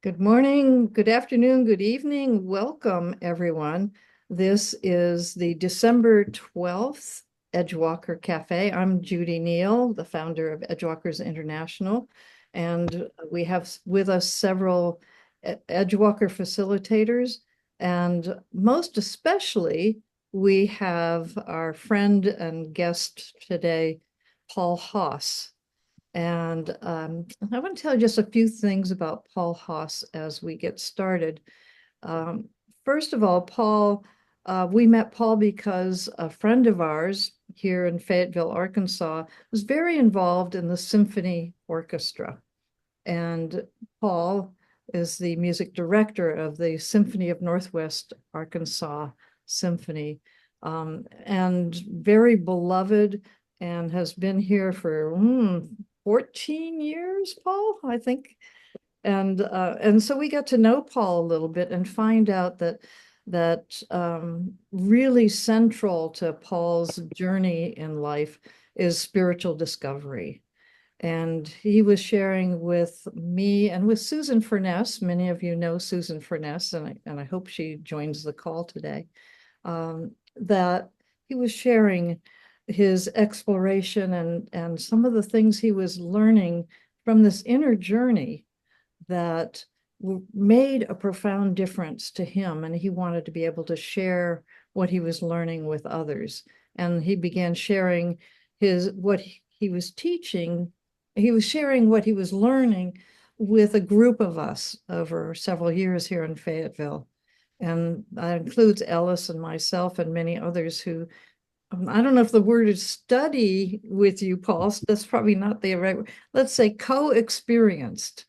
Good morning, good afternoon, good evening. Welcome, everyone. This is the December 12th Edgewalker Cafe. I'm Judy Neal, the founder of Edgewalkers International, and we have with us several Edgewalker facilitators, and most especially, we have our friend and guest today, Paul Haas. And I want to tell you just a few things about Paul Haas as we get started. Um, First of all, we met Paul because a friend of ours here in Fayetteville, Arkansas, was very involved in the symphony orchestra. And Paul is the music director of the Symphony of Northwest Arkansas Symphony, and very beloved and has been here for 14 years, Paul, I think. And so we got to know Paul a little bit and find out that really central to Paul's journey in life is spiritual discovery. And he was sharing with me and with Susan Furness. Many of you know Susan Furness, and I hope she joins the call today. That he was sharing his exploration and some of the things he was learning from this inner journey that made a profound difference to him, and he wanted to be able to share what he was learning with others. And he began sharing what he was teaching. He was sharing what he was learning with a group of us over several years here in Fayetteville. And that includes Ellis and myself and many others who, I don't know if the word is study with you, Paul. That's probably not the right word. Let's say co-experienced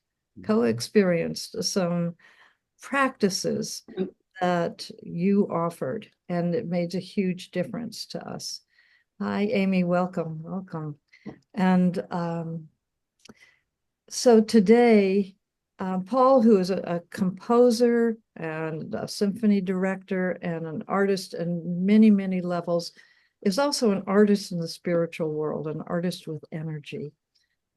some practices that you offered, and it made a huge difference to us. Hi, Amy, welcome. And so today, Paul, who is a composer and a symphony director and an artist in many, many levels, is also an artist in the spiritual world, an artist with energy.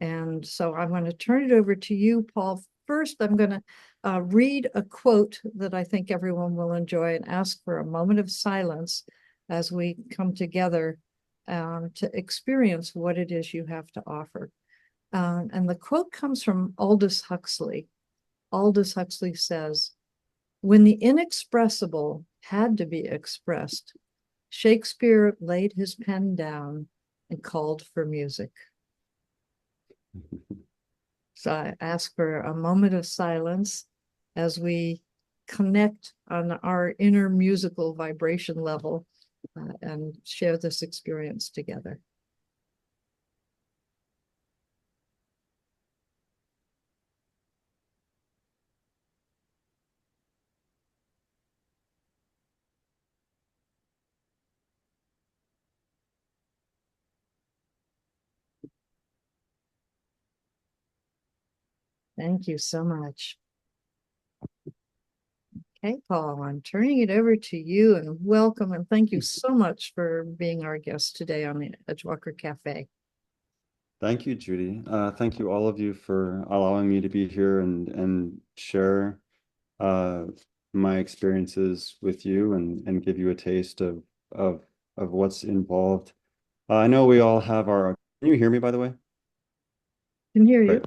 And so I'm going to turn it over to you, Paul. First, I'm going to read a quote that I think everyone will enjoy and ask for a moment of silence as we come together to experience what it is you have to offer. And the quote comes from Aldous Huxley. Aldous Huxley says, "When the inexpressible had to be expressed, Shakespeare laid his pen down and called for music." So I ask for a moment of silence as we connect on our inner musical vibration level and share this experience together. Thank you so much. Okay, Paul, I'm turning it over to you, and welcome, and thank you so much for being our guest today on the Edgewalker Cafe. Thank you, Judy. Thank you all of you for allowing me to be here and share uh, my experiences with you and give you a taste of what's involved. I know we all have our. Can you hear me, by the way? Can hear you. Great.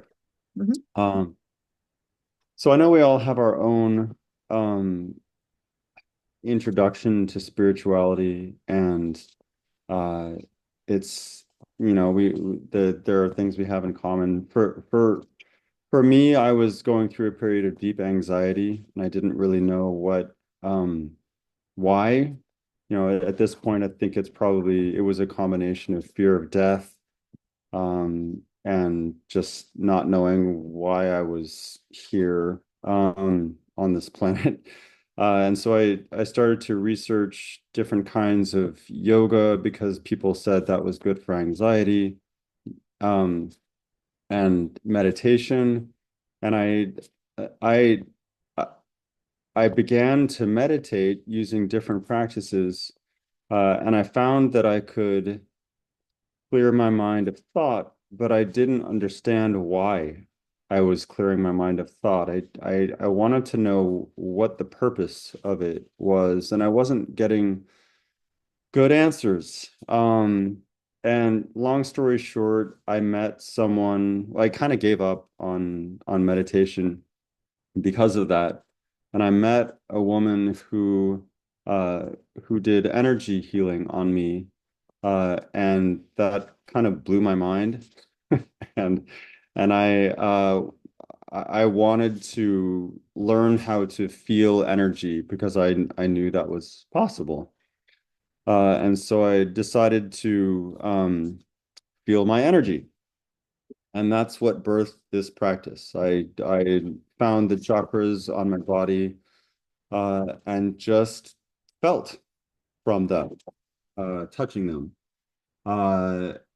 Mhm. So I know we all have our own um, introduction to spirituality, and uh, it's there are things we have in common. For me, I was going through a period of deep anxiety, and I didn't really know why. At this point, I think it was a combination of fear of death, and just not knowing why I was here, on this planet. And so I started to research different kinds of yoga because people said that was good for anxiety, um, and meditation. And I I began to meditate using different practices, and I found that I could clear my mind of thought, but I didn't understand why. I was clearing my mind of thought. I wanted to know what the purpose of it was, and I wasn't getting good answers. And long story short, I met someone, I kind of gave up on meditation because of that. And I met a woman uh who did energy healing on me. And that kind of blew my mind. And and I wanted to learn how to feel energy because I knew that was possible. And so I decided to feel my energy. And that's what birthed this practice. I found the chakras on my body and just felt from them, touching them.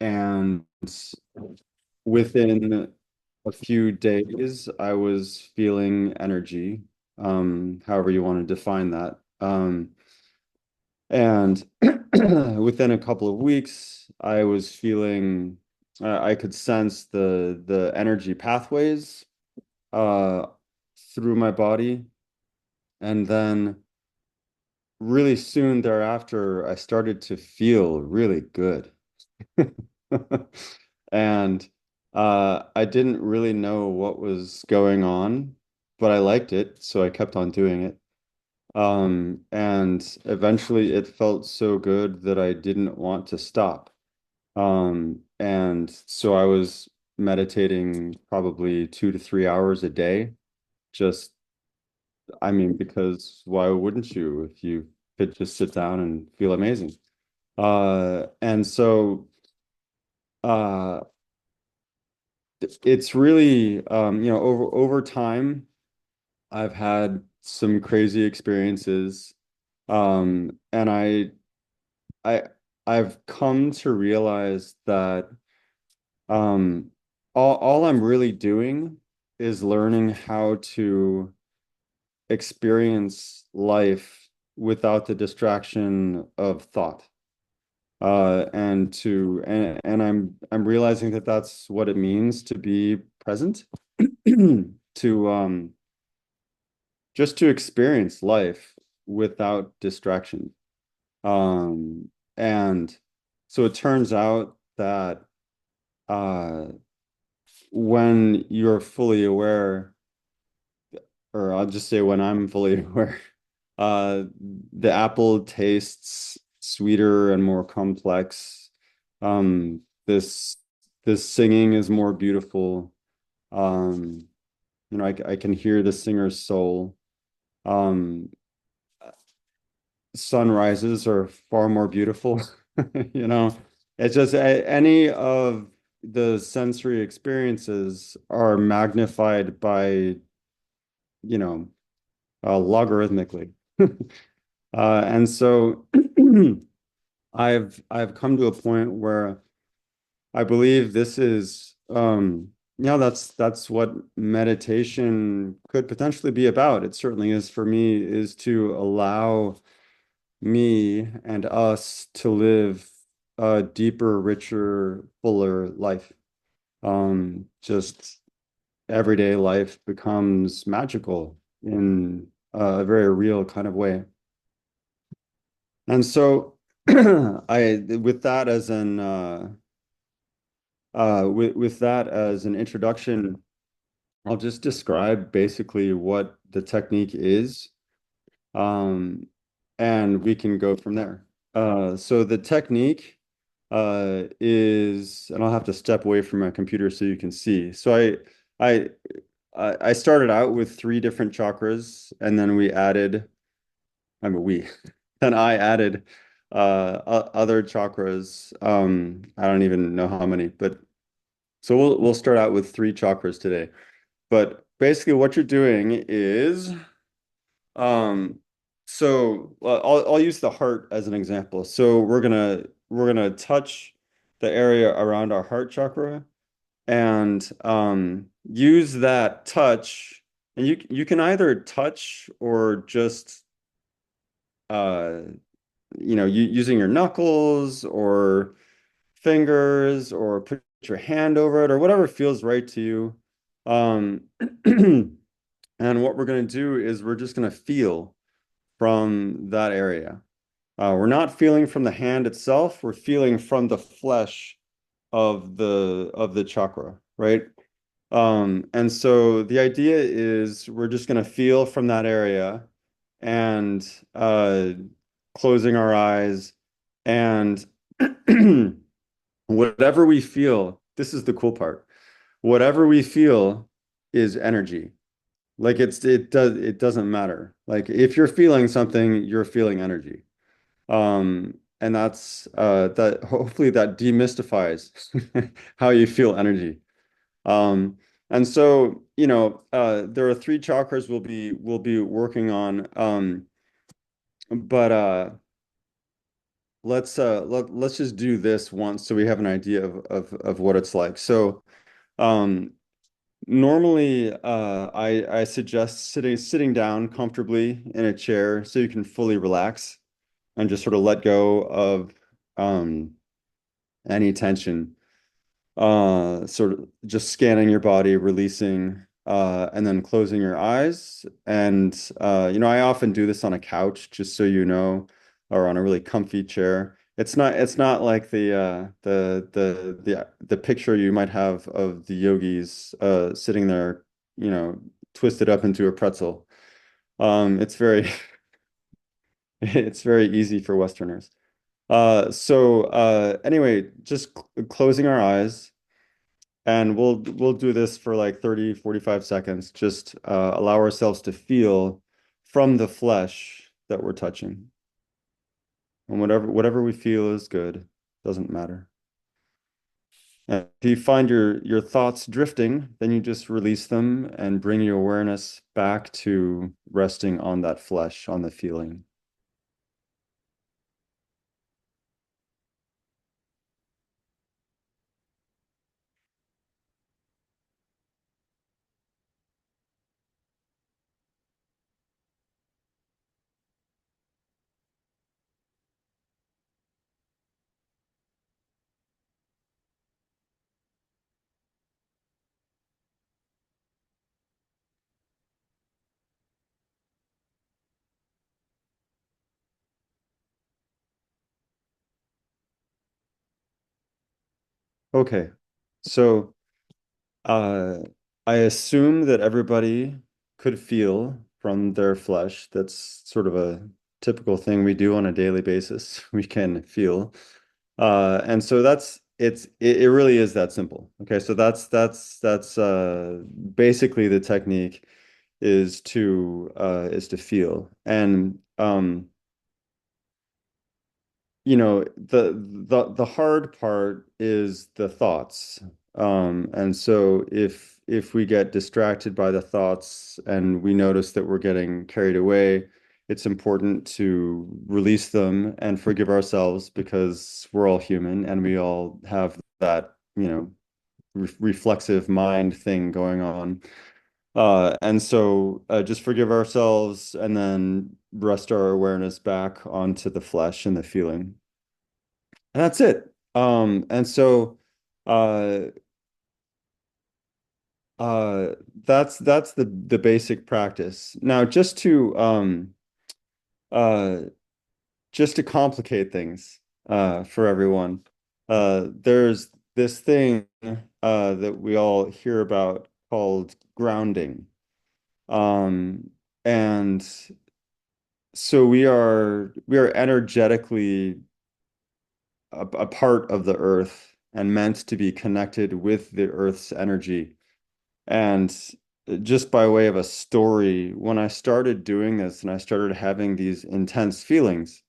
And within a few days, I was feeling energy, however you want to define that. And within a couple of weeks, I was feeling, I could sense the energy pathways uh, through my body. And then really soon thereafter, I started to feel really good. And I didn't really know what was going on, but I liked it, so I kept on doing it. And eventually it felt so good that I didn't want to stop. And so I was meditating probably 2 to 3 hours a day. Just, I mean, because why wouldn't you if you could just sit down and feel amazing? And so uh it's really over time I've had some crazy experiences. And I I've come to realize that um all I'm really doing is learning how to experience life without the distraction of thought. And I'm realizing that that's what it means to be present, to just to experience life without distraction. Um, and so it turns out that uh, when you're fully aware, or I'll just say when I'm fully aware, the apple tastes sweeter and more complex. This singing is more beautiful. Um, I can hear the singer's soul. Um, Sunrises are far more beautiful. You know, it's just any of the sensory experiences are magnified by, you know, logarithmically. And so I've come to a point where I believe this is that's what meditation could potentially be about. It certainly is for me, is to allow me and us to live a deeper, richer, fuller life. Just everyday life becomes magical in a very real kind of way. And so I with that as an with that as an introduction, I'll just describe basically what the technique is. Um, and we can go from there. So the technique is, and I'll have to step away from my computer so you can see. So I I started out with three different chakras, and then we added, I mean we, then I added other chakras. I don't even know how many, but so we'll start out with three chakras today. But basically, what you're doing is um, I'll use the heart as an example. So we're gonna touch the area around our heart chakra and use that touch. And you can either touch or just uh, using your knuckles or fingers or put your hand over it or whatever feels right to you. Um, and what we're going to do is we're just going to feel from that area. We're not feeling from the hand itself, we're feeling from the flesh of the chakra, right? And so the idea is we're just going to feel from that area and closing our eyes and whatever we feel, this is the cool part. Whatever we feel is energy. Like it doesn't matter. Like if you're feeling something, you're feeling energy. And that's that hopefully that demystifies how you feel energy. Um, and so, there are three chakras we'll be working on. But let's just do this once so we have an idea of what it's like. So, um, normally, I suggest sitting down comfortably in a chair so you can fully relax and just sort of let go of um, any tension. Sort of just scanning your body, releasing, and then closing your eyes. And I often do this on a couch, just so you know, or on a really comfy chair. It's not like the picture you might have of the yogis sitting there, twisted up into a pretzel. It's very it's very easy for Westerners. So anyway, just closing our eyes. And we'll do this for like 30, 45 seconds. Just allow ourselves to feel from the flesh that we're touching. And whatever we feel is good. Doesn't matter. And if you find your thoughts drifting, then you just release them and bring your awareness back to resting on that flesh, on the feeling. Okay. So Uh, I assume that everybody could feel from their flesh. That's sort of a typical thing we do on a daily basis. We can feel. And so it really is that simple. Okay, so that's basically the technique is to feel. And the hard part is the thoughts. And so if we get distracted by the thoughts and we notice that we're getting carried away, it's important to release them and forgive ourselves because we're all human and we all have that, reflexive mind thing going on. And so just forgive ourselves and then rest our awareness back onto the flesh and the feeling. And that's it. And so uh uh that's the basic practice. Now uh just to complicate things for everyone, there's this thing that we all hear about called grounding. And so we are energetically a part of the earth and meant to be connected with the earth's energy. And just by way of a story, when I started doing this and I started having these intense feelings,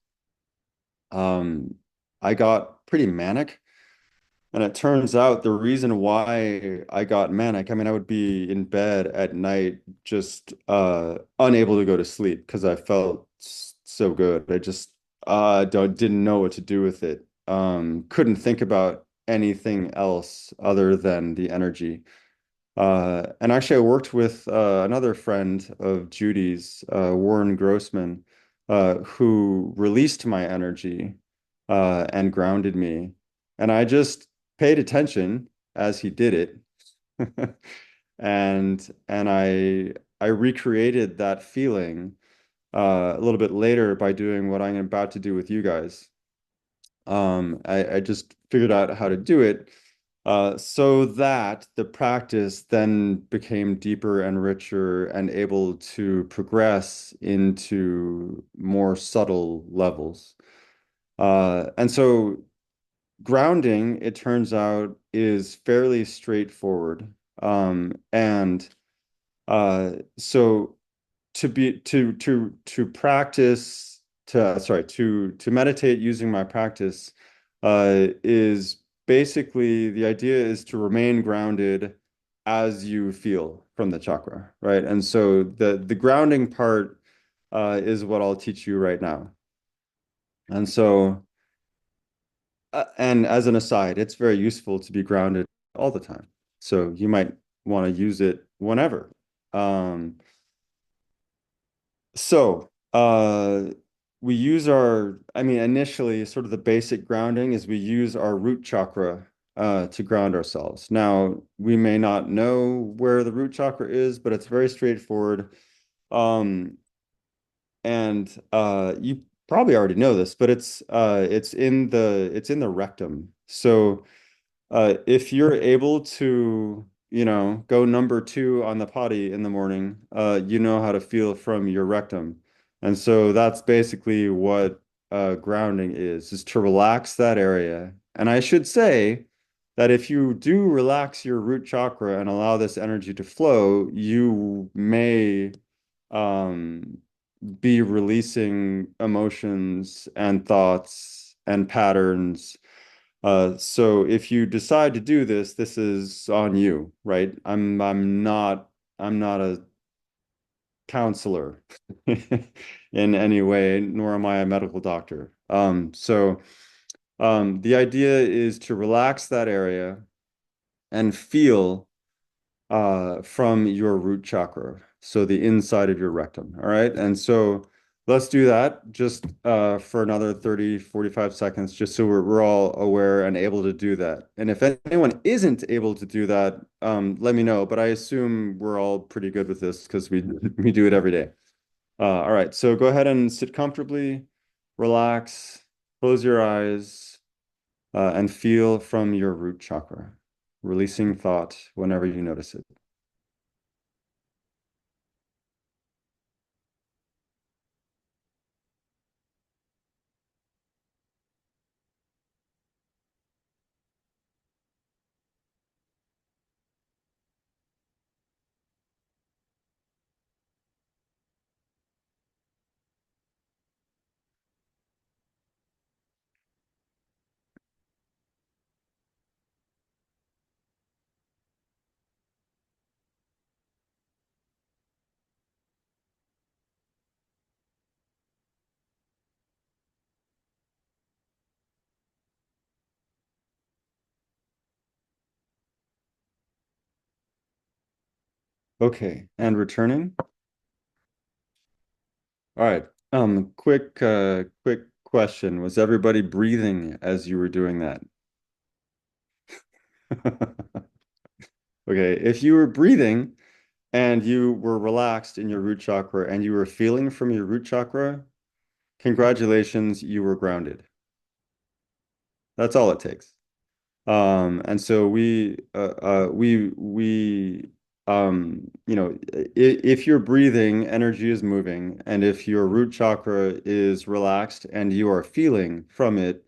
um, I got pretty manic. And it turns out the reason why I got manic, I mean, I would be in bed at night just unable to go to sleep because I felt so good. I just didn't know what to do with it. Couldn't think about anything else other than the energy. And actually, I worked with another friend of Judy's, Warren Grossman, who released my energy and grounded me. And I just paid attention as he did it. and I recreated that feeling a little bit later by doing what I'm about to do with you guys. I just figured out how to do it so that the practice then became deeper and richer and able to progress into more subtle levels. And so grounding, it turns out, is fairly straightforward. And so to practice to sorry to meditate using my practice is basically the idea is to remain grounded as you feel from the chakra, right? And so the grounding part is what I'll teach you right now. And so and as an aside, it's very useful to be grounded all the time. So you might want to use it whenever. Um, So, we use I mean, initially, sort of the basic grounding is we use our root chakra to ground ourselves. Now, we may not know where the root chakra is, but it's very straightforward. Um, and you probably already know this, but it's in the rectum. So, if you're able to, go number two on the potty in the morning, you know how to feel from your rectum. And so that's basically what grounding is to relax that area. And I should say that if you do relax your root chakra and allow this energy to flow, you may um, be releasing emotions and thoughts and patterns so if you decide to do this, this is on you, right? I'm not a counselor in any way, nor am I a medical doctor. The idea is to relax that area and feel from your root chakra, so the inside of your rectum. All right. And so let's do that just for another 30, 45 seconds, just so we're all aware and able to do that. And if anyone isn't able to do that, let me know. But I assume we're all pretty good with this because we do it every day. All right. So go ahead and sit comfortably, relax, close your eyes, and feel from your root chakra, releasing thought whenever you notice it. Okay, and returning. All right. Quick question. Was everybody breathing as you were doing that? Okay, if you were breathing and you were relaxed in your root chakra and you were feeling from your root chakra, congratulations, you were grounded. That's all it takes. And so if you're breathing, energy is moving, and if your root chakra is relaxed and you are feeling from it,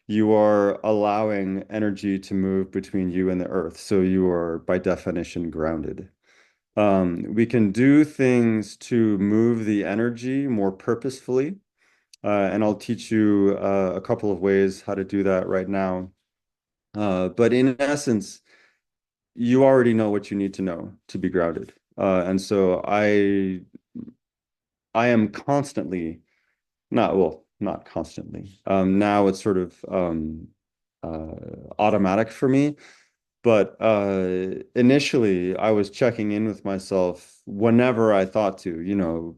you are allowing energy to move between you and the earth. So you are, by definition, grounded. We can do things to move the energy more purposefully, and I'll teach you a couple of ways how to do that right now. But in essence, you already know what you need to know to be grounded. And so I am constantly, not constantly. Now it's sort of uh, automatic for me. But initially, I was checking in with myself whenever I thought to,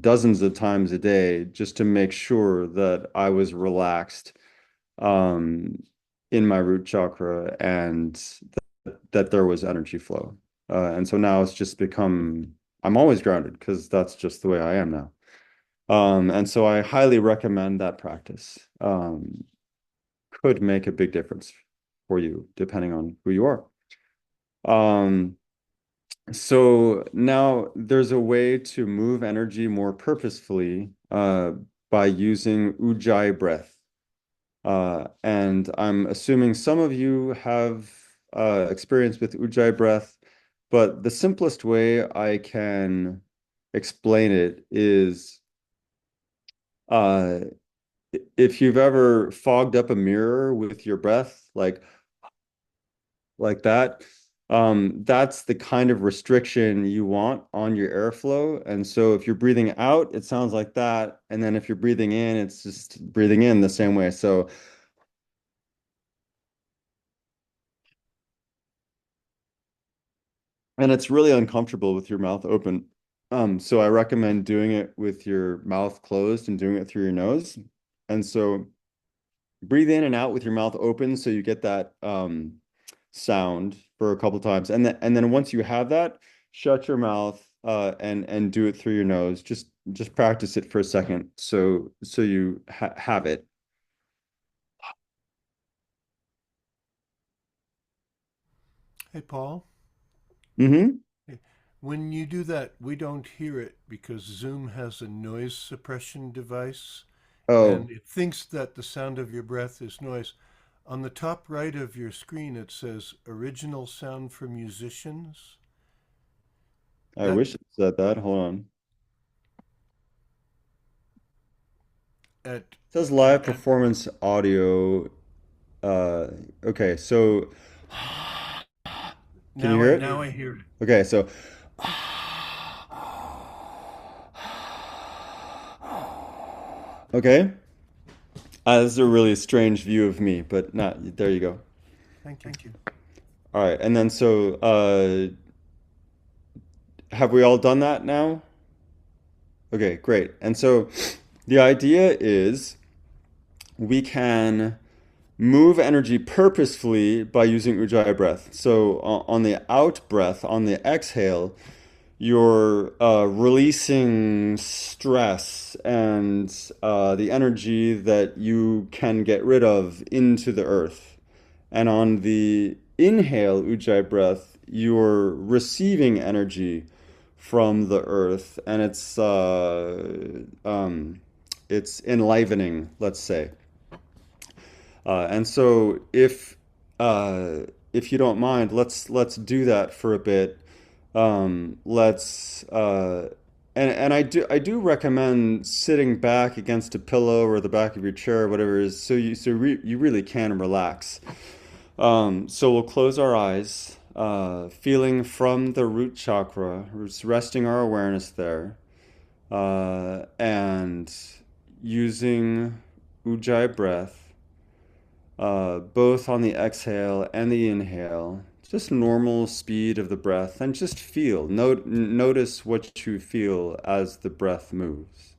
dozens of times a day, just to make sure that I was relaxed um, in my root chakra and that there was energy flow. And so now it's just become, I'm always grounded because that's just the way I am now. And so I highly recommend that practice. Could make a big difference for you depending on who you are. Um, so now there's a way to move energy more purposefully by using Ujjayi breath. And I'm assuming some of you have experience with Ujjayi breath, but the simplest way I can explain it is uh, if you've ever fogged up a mirror with your breath, like that, that's the kind of restriction you want on your airflow. And so if you're breathing out, it sounds like that. And then if you're breathing in, it's just breathing in the same way. So, and it's really uncomfortable with your mouth open. So I recommend doing it with your mouth closed and doing it through your nose. And so breathe in and out with your mouth open so you get that sound for a couple times. And then once you have that, shut your mouth and do it through your nose. Just practice it for a second so you have it. Hey, Paul. Mm-hmm. Hey, when you do that, we don't hear it because Zoom has a noise suppression device Oh, and it thinks that the sound of your breath is noise. On the top right of your screen, it says original sound for musicians. I That wish it said that. Hold on. It at says at live performance audio. Uh, okay, so can you now hear I it? now I hear it. Okay, so okay. This is a really strange view of me, but not there you go. Thank you. All right, and then so have we all done that now? Okay, great. And so the idea is we can move energy purposefully by using Ujjayi breath. So on the out breath, on the exhale, you're releasing stress and the energy that you can get rid of into the earth. And on the inhale, Ujjayi breath, you're receiving energy from the earth, and it's enlivening, let's say. And so if you don't mind, let's do that for a bit. Let's and I do recommend sitting back against a pillow or the back of your chair, or whatever it is, you really can relax. So we'll close our eyes, feeling from the root chakra, just resting our awareness there, and using Ujjayi breath, both on the exhale and the inhale. Just normal speed of the breath, and just feel. Notice what you feel as the breath moves.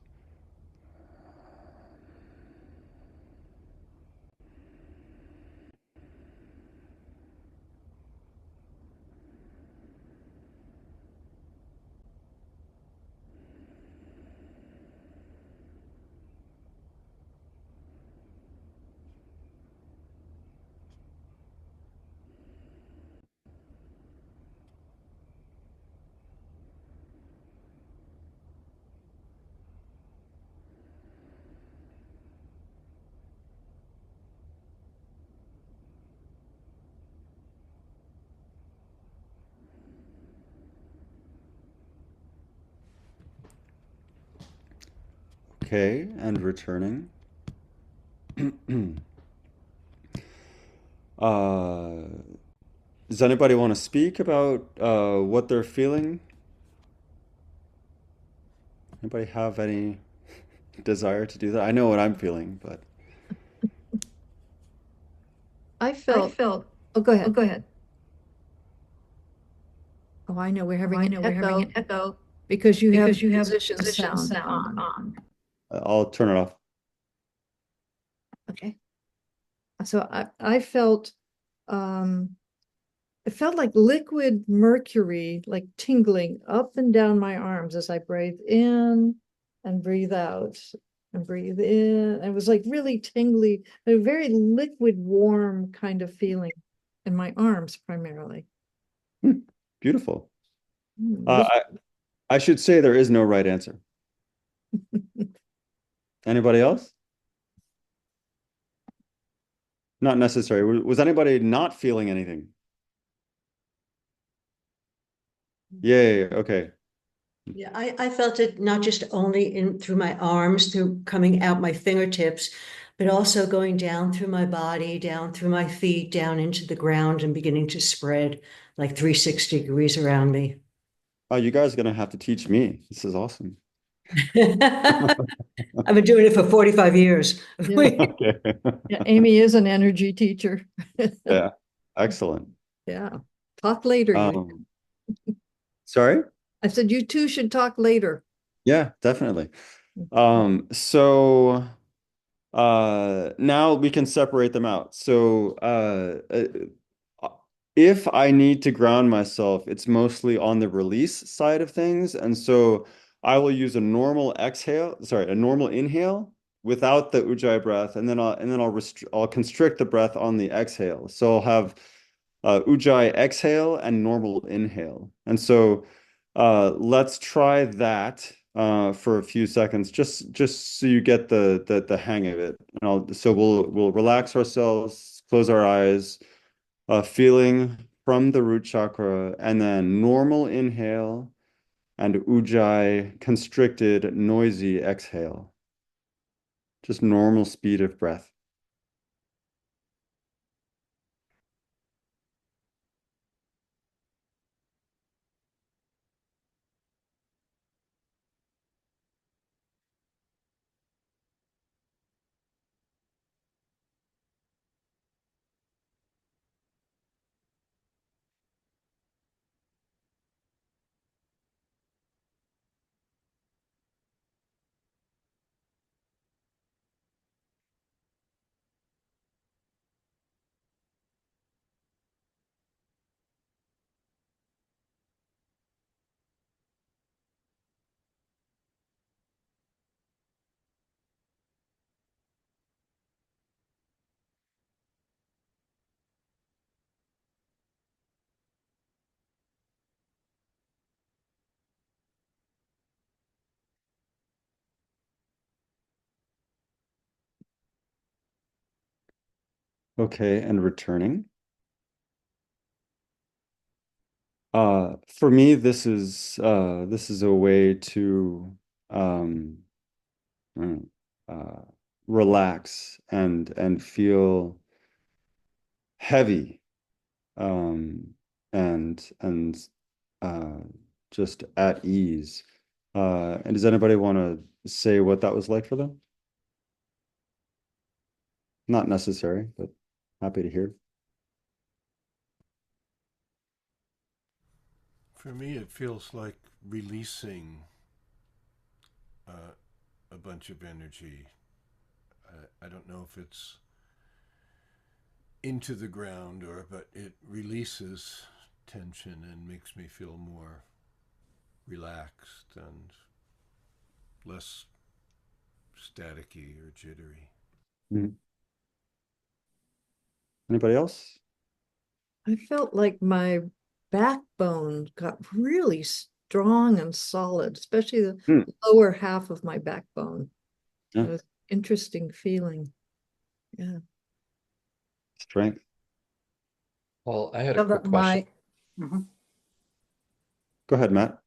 Okay, and returning. Uh, does anybody want to speak about what they're feeling? Anybody have any desire to do that? I know what I'm feeling, but I I felt, felt. oh, go Oh, ahead. go ahead. Oh, I know we're Oh, having I an know we're having an echo echo because you have because you have musician musician sound sound on. on. I'll turn it off. Okay. So I felt um it felt like liquid mercury, like tingling up and down my arms as I breathe in and breathe out and breathe in. It was like really tingly, a very liquid, warm kind of feeling in my arms primarily. Hmm, beautiful. Mm, Uh, I, I should say there is no right answer. Anybody else? Not necessary. Was anybody not feeling anything? Yay. Okay. Yeah, I felt it not just only in through my arms, through coming out my fingertips, but also going down through my body, down through my feet, down into the ground and beginning to spread like 360 degrees around me. Oh, you guys are gonna have to teach me. This is awesome. I've been doing it for 45 years. yeah, Okay. yeah, Amy is an energy teacher. Yeah. Excellent. Yeah. Talk later, you. Um, sorry? I said you two should talk later. Yeah, definitely. So now we can separate them out. So if I need to ground myself, it's mostly on the release side of things. And so I will use a normal a normal inhale without the ujjayi breath, and then I'll constrict the breath on the exhale. So I'll have ujjayi exhale and normal inhale. And so let's try that for a few seconds, just so you get the hang of it. And we'll relax ourselves, close our eyes, feeling from the root chakra, and then normal inhale and ujjayi constricted, noisy exhale. Just normal speed of breath. Okay, and returning. For me, this is a way to um, mm, uh, relax and feel heavy, um, and uh, just at ease. And does anybody want to say what that was like for them? Not necessary, but happy to hear. For me, it feels like releasing uh, a bunch of energy. I don't know if it's into the ground but it releases tension and makes me feel more relaxed and less staticky or jittery. Mhm. Anybody else? I felt like my backbone got really strong and solid, especially the Hmm. lower half of my backbone. It Yeah, was an interesting feeling. Yeah. strength. Well, I had a So quick that question. Mhm. Go ahead, Matt.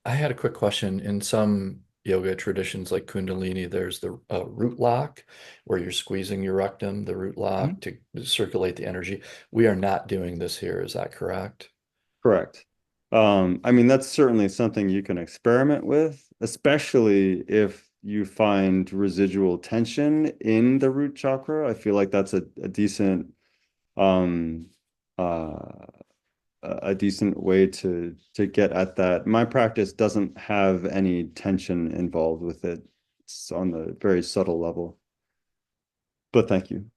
I had a quick question. In some yoga traditions like Kundalini, there's the root lock where you're squeezing your rectum, the root lock to circulate the energy. We are not doing this here. Is that correct? Correct. I mean, that's certainly something you can experiment with, especially if you find residual tension in the root chakra. I feel like that's a decent um uh a decent way to get at that. My practice doesn't have any tension involved with it. It's on the very subtle level. But thank you.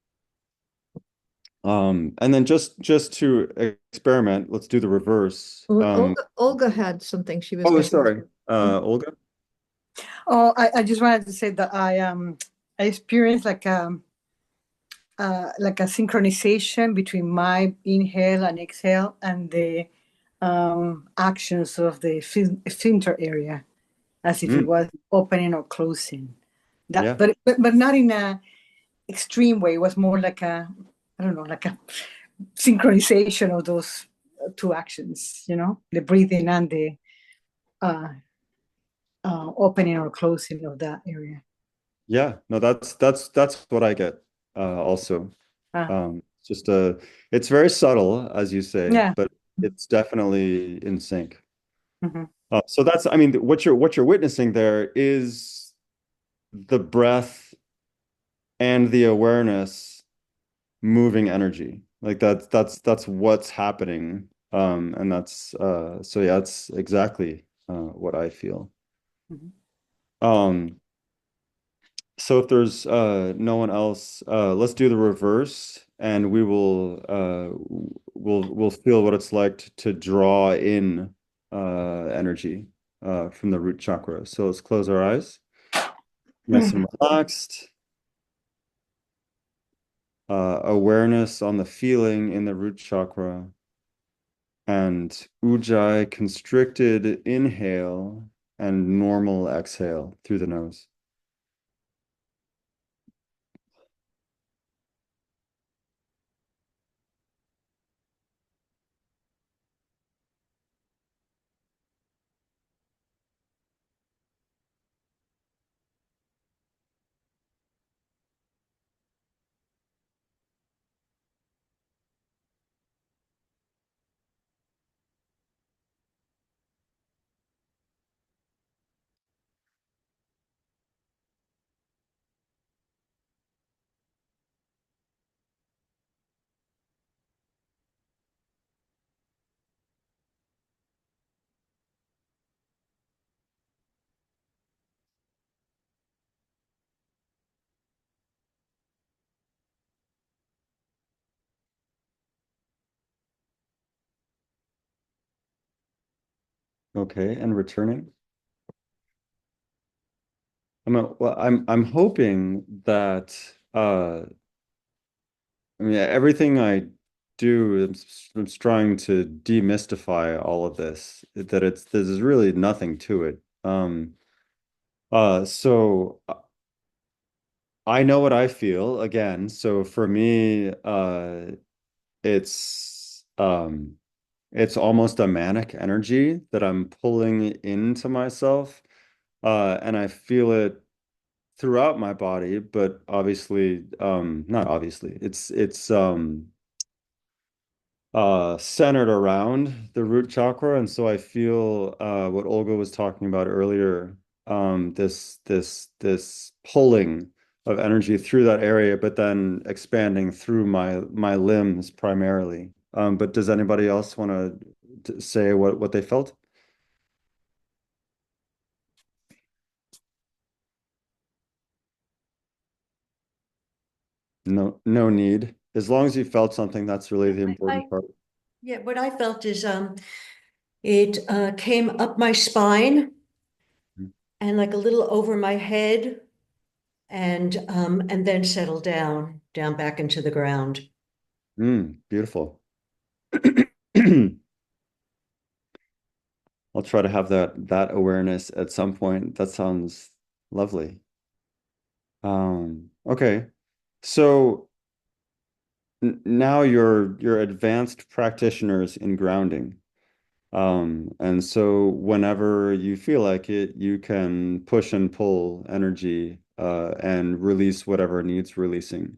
And then just to experiment, let's do the reverse. Olga had something she was Oh, going sorry. to. Olga? Oh, I just wanted to say that I experienced like a synchronization between my inhale and exhale and the actions of the sphincter area, as if it Mm, was opening or closing. That, yeah. but not in a extreme way. It was more like a, I don't know, like a synchronization of those two actions. You know, the breathing and the uh, opening or closing of that area. Yeah. No, that's what I get also. Uh, Just it's very subtle, as you say, yeah. but it's definitely in sync. Mhm. So that's, I mean, what you're witnessing there is the breath and the awareness moving energy. Like that's what's happening. And that's so yeah, that's exactly what I feel. Mhm. Um, so if there's no one else, let's do the reverse and we will we'll feel what it's like to draw in energy from the root chakra. So let's close our eyes. Nice and relaxed. Awareness on the feeling in the root chakra. And Ujjayi constricted inhale and normal exhale through the nose. Okay, and returning. I'm hoping that I mean everything I do, I'm trying to demystify all of this, that there's really nothing to it. So I know what I feel again. So for me, it's it's almost a manic energy that I'm pulling into myself. And I feel it throughout my body, but obviously, not obviously, it's centered around the root chakra. And so I feel what Olga was talking about earlier, this pulling of energy through that area, but then expanding through my limbs primarily. But does anybody else want to say what they felt? No, no need. As long as you felt something, that's really the I important part. yeah, what I felt is it came up my spine and like a little over my head and then settled down back into the ground. Beautiful. I'll try to have that awareness at some point. That sounds lovely. Okay. So now you're advanced practitioners in grounding. And so whenever you feel like it, you can push and pull energy and release whatever needs releasing,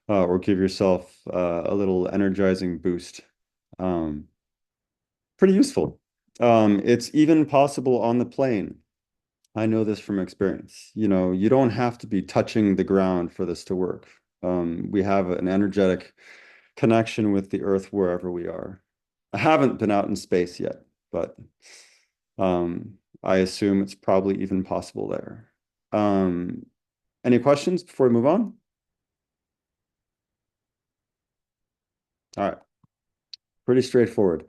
or give yourself a little energizing boost. Um, Pretty useful. It's even possible on the plane. I know this from experience. You know, you don't have to be touching the ground for this to work. We have an energetic connection with the earth wherever we are. I haven't been out in space yet, but I assume it's probably even possible there. Um, any questions before we move on? All right, pretty straightforward.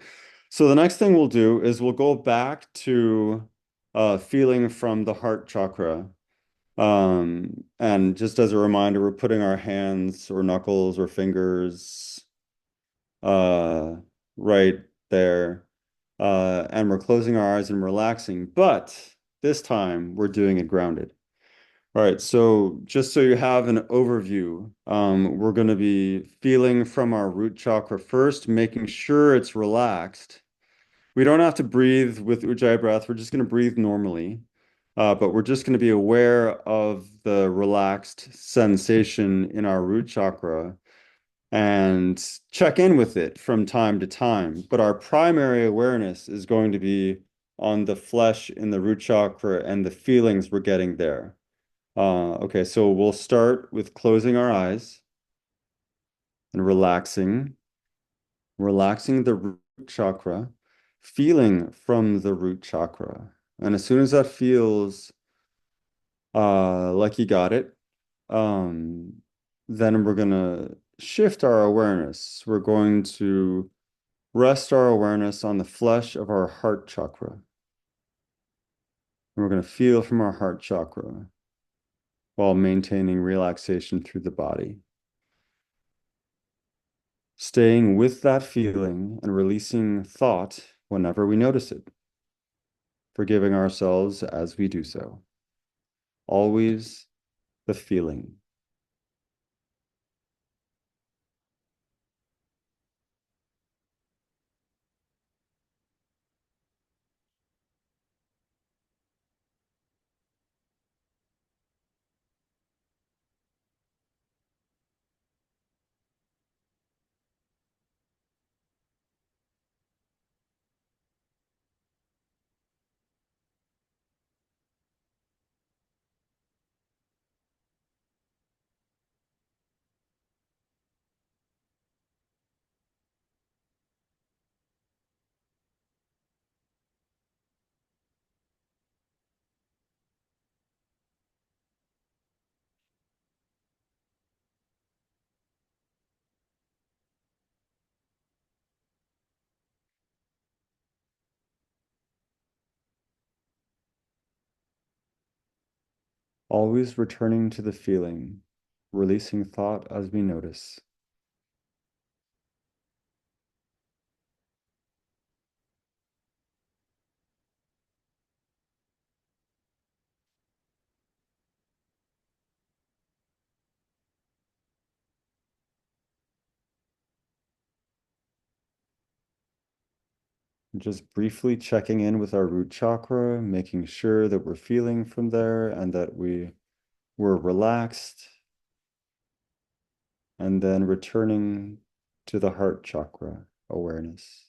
So the next thing we'll do is we'll go back to feeling from the heart chakra. And just as a reminder, we're putting our hands or knuckles or fingers uh, right there. And we're closing our eyes and relaxing, but this time we're doing it grounded. All right, so just so you have an overview, we're going to be feeling from our root chakra first, making sure it's relaxed. We don't have to breathe with Ujjayi breath. We're just going to breathe normally. But we're just going to be aware of the relaxed sensation in our root chakra and check in with it from time to time. But our primary awareness is going to be on the flesh in the root chakra and the feelings we're getting there. Okay, so we'll start with closing our eyes and relaxing the root chakra, feeling from the root chakra. And as soon as that feels like you got it, um, then we're gonna shift our awareness. We're going to rest our awareness on the flesh of our heart chakra. And we're going to feel from our heart chakra while maintaining relaxation through the body. Staying with that feeling and releasing thought whenever we notice it. Forgiving ourselves as we do so. Always the feeling. Always returning to the feeling, releasing thought as we notice. Just briefly checking in with our root chakra, making sure that we're feeling from there and that we're relaxed, and then returning to the heart chakra awareness.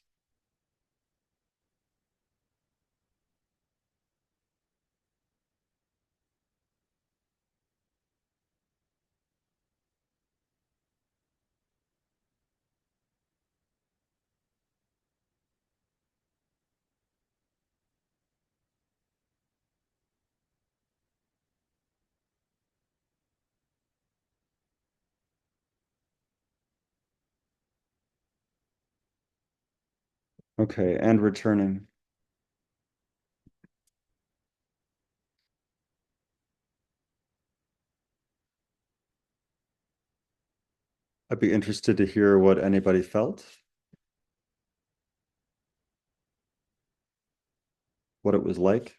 Okay, and returning. I'd be interested to hear what anybody felt, what it was like.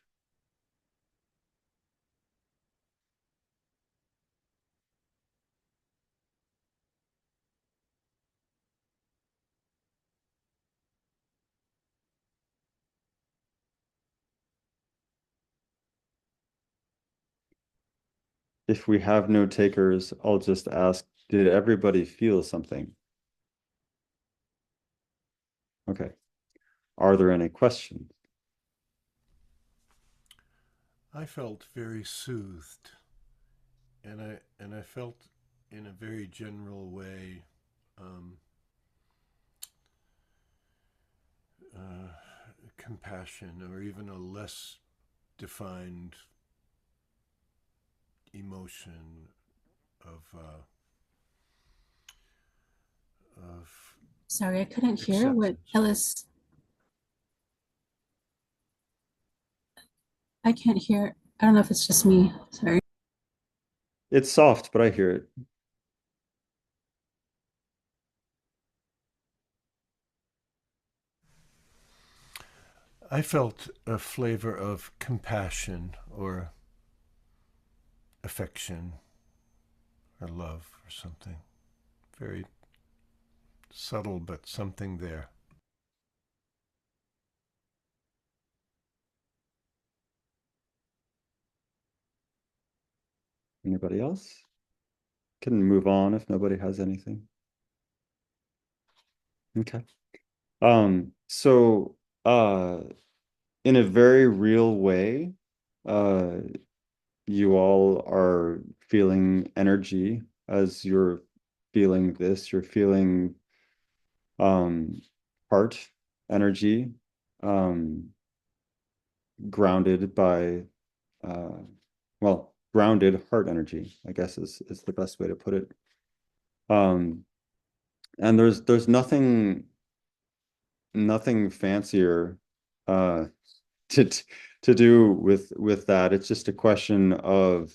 If we have no takers, I'll just ask, did everybody feel something? Okay. Are there any questions? I felt very soothed, and I felt in a very general way um, uh, compassion, or even a less defined emotion of Sorry, I couldn't hear what Acceptance. Ellis. I can't hear. I don't know if it's just me. Sorry. It's soft, but I hear it. I felt a flavor of compassion or affection or love or something. Very subtle, but something there. Anybody else? Can move on if nobody has anything. Okay. So in a very real way, uh you all are feeling energy as you're feeling this. You're feeling um heart energy, um grounded by uh grounded heart energy, I guess is the best way to put it. Um and there's nothing fancier uh to to do with that. It's just a question of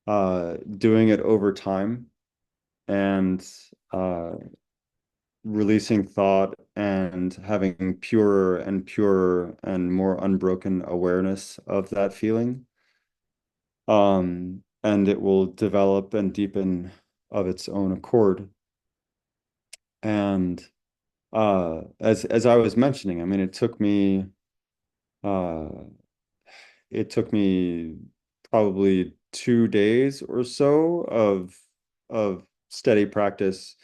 doing it over time and releasing thought and having purer and purer and more unbroken awareness of that feeling. And it will develop and deepen of its own accord. And as I was mentioning, I mean, uh, it took me probably 2 days or so of steady practice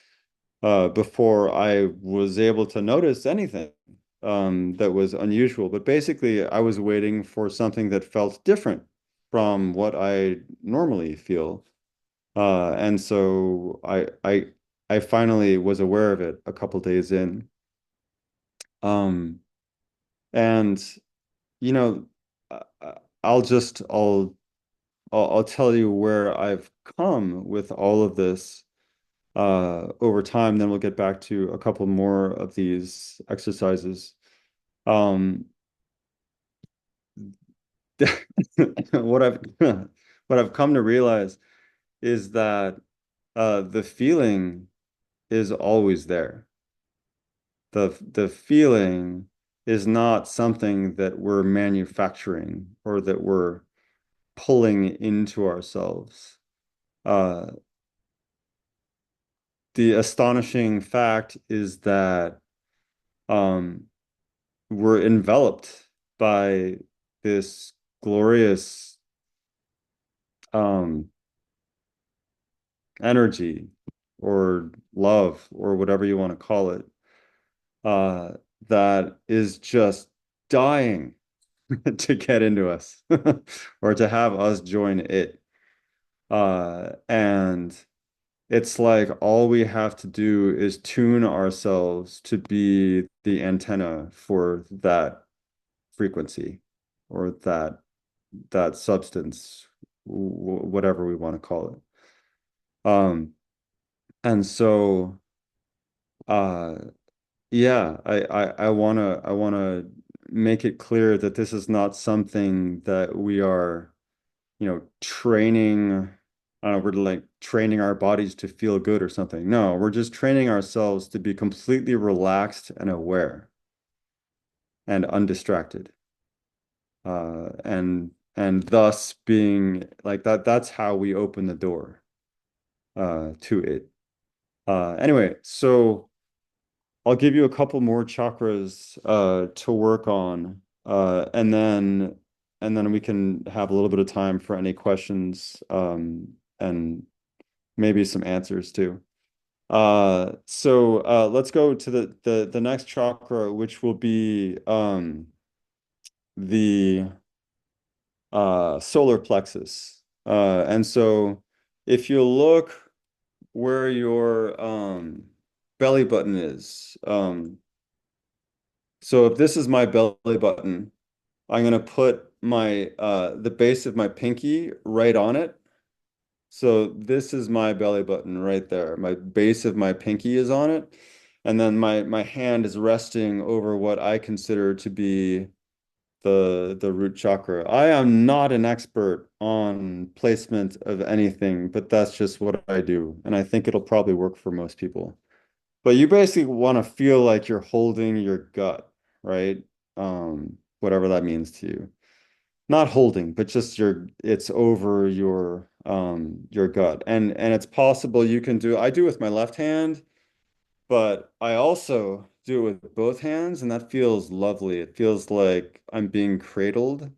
before I was able to notice anything that was unusual. But basically, I was waiting for something that felt different from what I normally feel. And so I finally was aware of it a couple days in. Um, and you know, I'll just I'll tell you where I've come with all of this over time. Then we'll get back to a couple more of these exercises. Um, what I've what I've come to realize is that the feeling is always there. The feeling is not something that we're manufacturing or that we're pulling into ourselves. Uh, the astonishing fact is that um, we're enveloped by this glorious um, energy or love or whatever you want to call it, uh, that is just dying to get into us or to have us join it. And it's like all we have to do is tune ourselves to be the antenna for that frequency or that substance, whatever we want to call it. And so uh yeah, I wanna make it clear that this is not something that we are, training. I don't know, we're like training our bodies to feel good or something. No, we're just training ourselves to be completely relaxed and aware and undistracted. And thus being like that's how we open the door to it. Anyway, so I'll give you a couple more chakras to work on, and then we can have a little bit of time for any questions, and maybe some answers too. So let's go to the next chakra, which will be the solar plexus. And so if you look where your belly button is, so if this is my belly button, I'm gonna put my the base of my pinky right on it. So this is my belly button right there. My base of my pinky is on it. And then my hand is resting over what I consider to be the root chakra. I am not an expert on placement of anything, but that's just what I do. And I think it'll probably work for most people. But you basically want to feel like you're holding your gut, right? Whatever that means to you. Not holding, but just it's over your gut. And it's possible you can do I do with my left hand, but I also do it with both hands, and that feels lovely. It feels like I'm being cradled,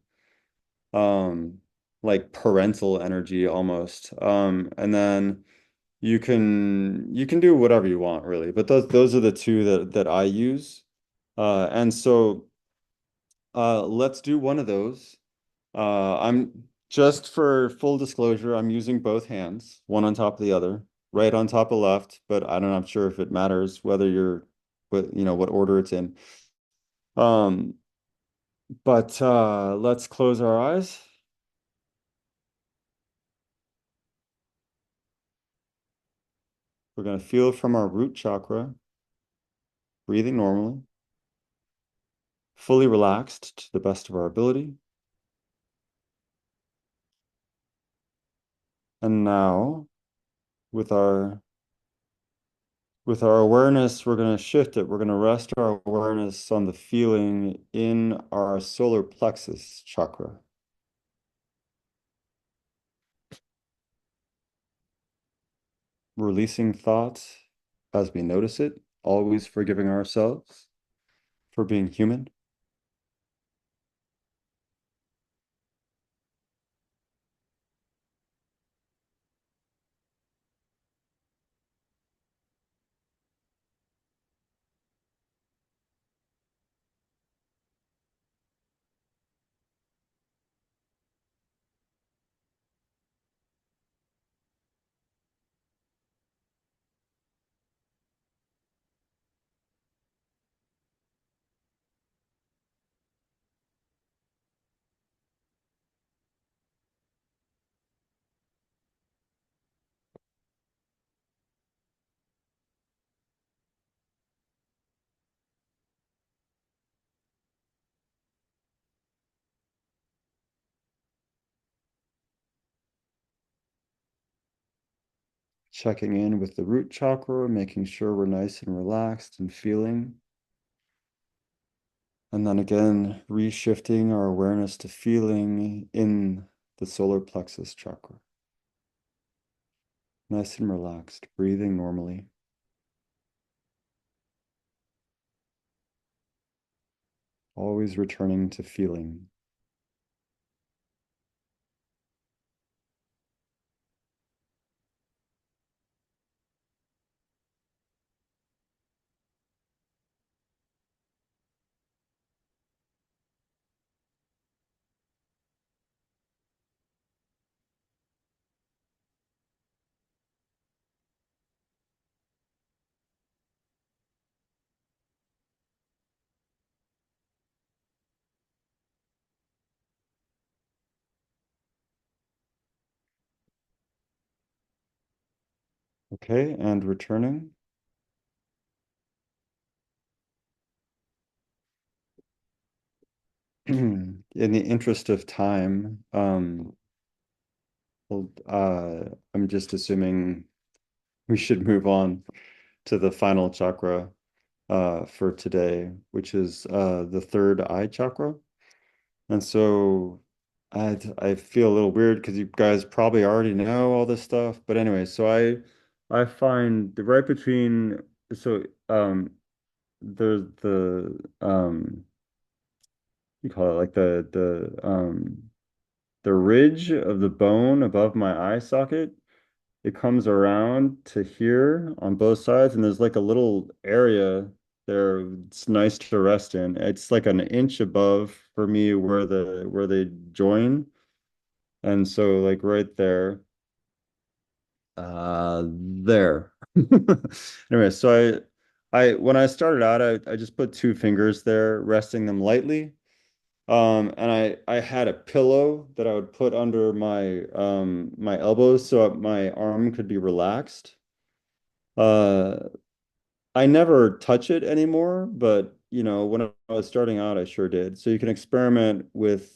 um, like parental energy almost. And then you can do whatever you want really, but those are the two that I use. And so let's do one of those. I'm just for full disclosure, I'm using both hands, one on top of the other, right on top of left, but I'm sure if it matters whether what order it's in. Um, but let's close our eyes. We're going to feel from our root chakra, breathing normally, fully relaxed to the best of our ability. And now with our awareness, we're going to shift it. We're going to rest our awareness on the feeling in our solar plexus chakra. Releasing thoughts as we notice it, always forgiving ourselves for being human. Checking in with the root chakra, making sure we're nice and relaxed and feeling. And then again, reshifting our awareness to feeling in the solar plexus chakra. Nice and relaxed, breathing normally. Always returning to feeling. Okay, and returning. In the interest of time, I'm just assuming we should move on to the final chakra for today, which is the third eye chakra. And so I feel a little weird because you guys probably already know all this stuff. But anyway, so I find the right between so there's the you call it like the ridge of the bone above my eye socket. It comes around to here on both sides, and there's like a little area there. It's nice to rest in. It's like an inch above for me where they join. And so like right there, there. Anyway, so I when I started out, I just put two fingers there, resting them lightly. And I had a pillow that I would put under my elbows so my arm could be relaxed. Uh, I never touch it anymore, but when I was starting out, I sure did. So you can experiment with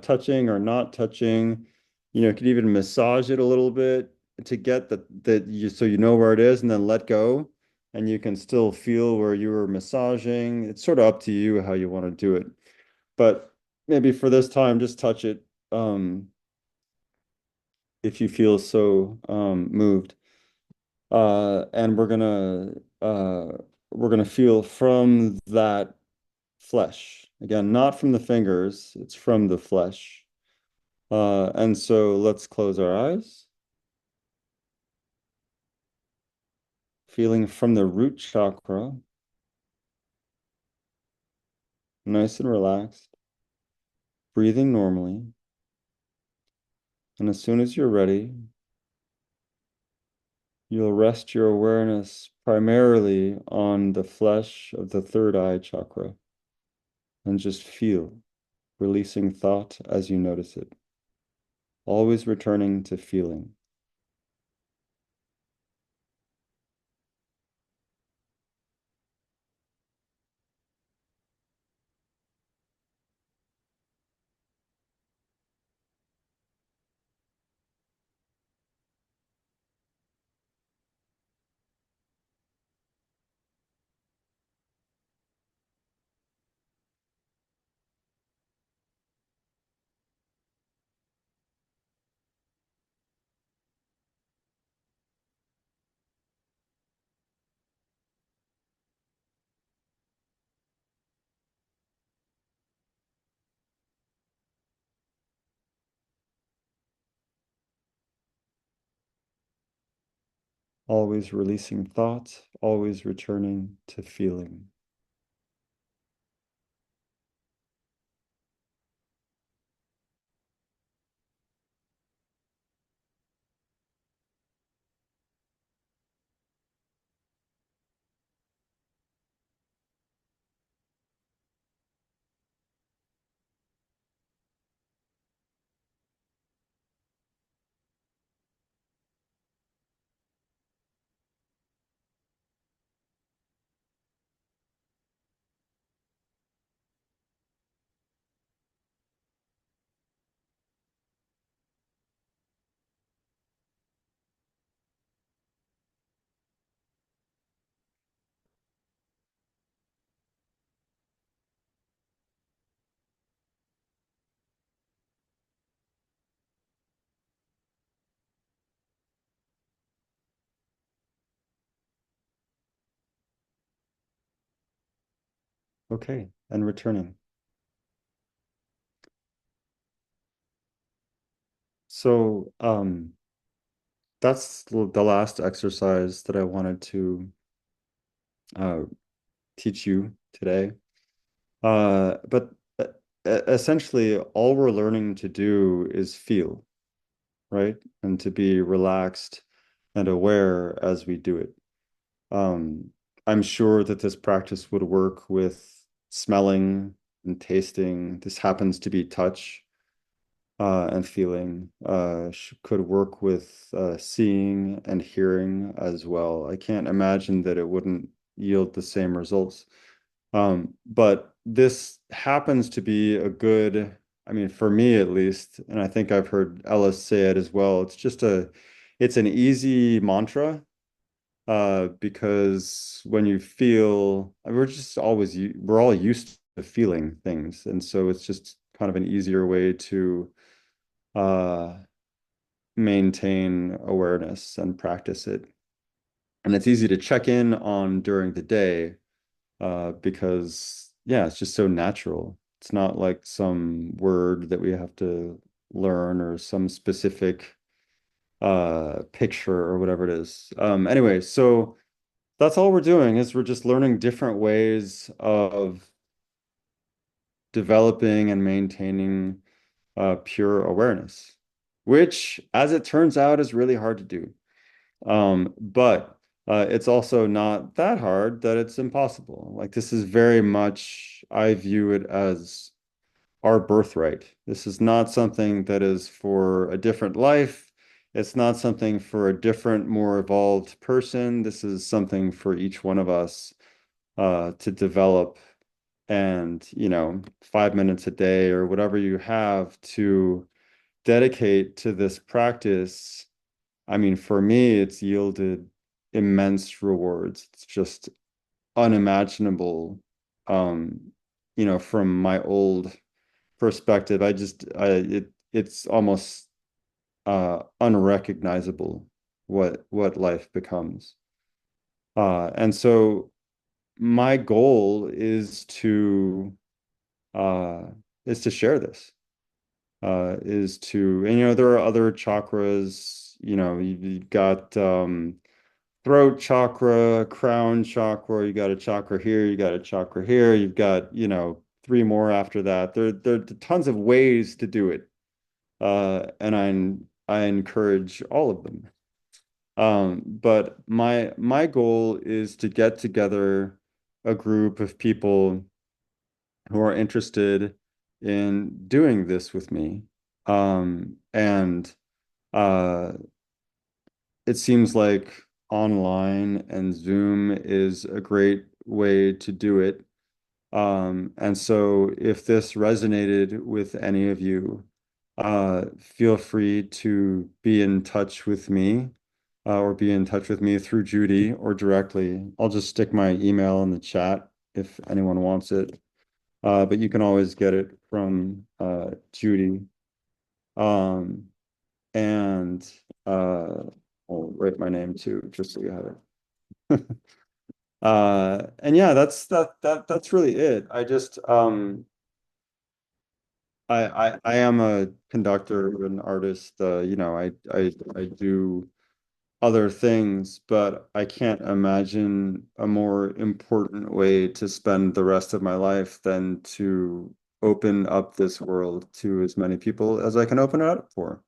touching or not touching. You could even massage it a little bit to get that you so you know where it is, and then let go, and you can still feel where you were massaging. It's sort of up to you how you want to do it. But maybe for this time, just touch it if you feel so moved. And we're gonna feel from that flesh. Again, not from the fingers, it's from the flesh. And so let's close our eyes. Feeling from the root chakra, nice and relaxed, breathing normally. And as soon as you're ready, you'll rest your awareness primarily on the flesh of the third eye chakra and just feel, releasing thought as you notice it, always returning to feeling. Always releasing thought, always returning to feeling. Okay, and returning. So, that's the last exercise that I wanted to uh, teach you today. But essentially, all we're learning to do is feel, right? And to be relaxed and aware as we do it. Um, I'm sure that this practice would work with smelling and tasting. This happens to be touch and feeling. Could work with seeing and hearing as well. I can't imagine that it wouldn't yield the same results. But this happens to be a good, I mean, for me at least, and I think I've heard Ellis say it as well. It's an easy mantra because when you feel, we're all used to feeling things, and so it's just kind of an easier way to uh, maintain awareness and practice it. And it's easy to check in on during the day because, yeah, it's just so natural. It's not like some word that we have to learn or some specific picture or whatever it is. Anyway, so that's all we're doing is we're just learning different ways of developing and maintaining pure awareness, which, as it turns out, is really hard to do. But it's also not that hard that it's impossible. Like this is very much, I view it as our birthright. This is not something that is for a different life. It's not something for a different, more evolved person. This is something for each one of us to develop, and 5 minutes a day or whatever you have to dedicate to this practice. I mean, for me, it's yielded immense rewards. It's just unimaginable. From my old perspective, it's almost unrecognizable what life becomes. And so my goal uh, is to share this. And there are other chakras. You've got throat chakra, crown chakra. You got a chakra here. You got a chakra here. You've got three more after that. There are tons of ways to do it, and I encourage all of them. But my goal is to get together a group of people who are interested in doing this with me. And uh, it seems like online and Zoom is a great way to do it. And so if this resonated with any of you, feel free to be in touch with me, or be in touch with me through Judy or directly. I'll just stick my email in the chat if anyone wants it. But you can always get it from Judy. And I'll write my name too, just so you have it. And yeah, that's really it. I am a conductor, an artist. I do other things, but I can't imagine a more important way to spend the rest of my life than to open up this world to as many people as I can open it up for.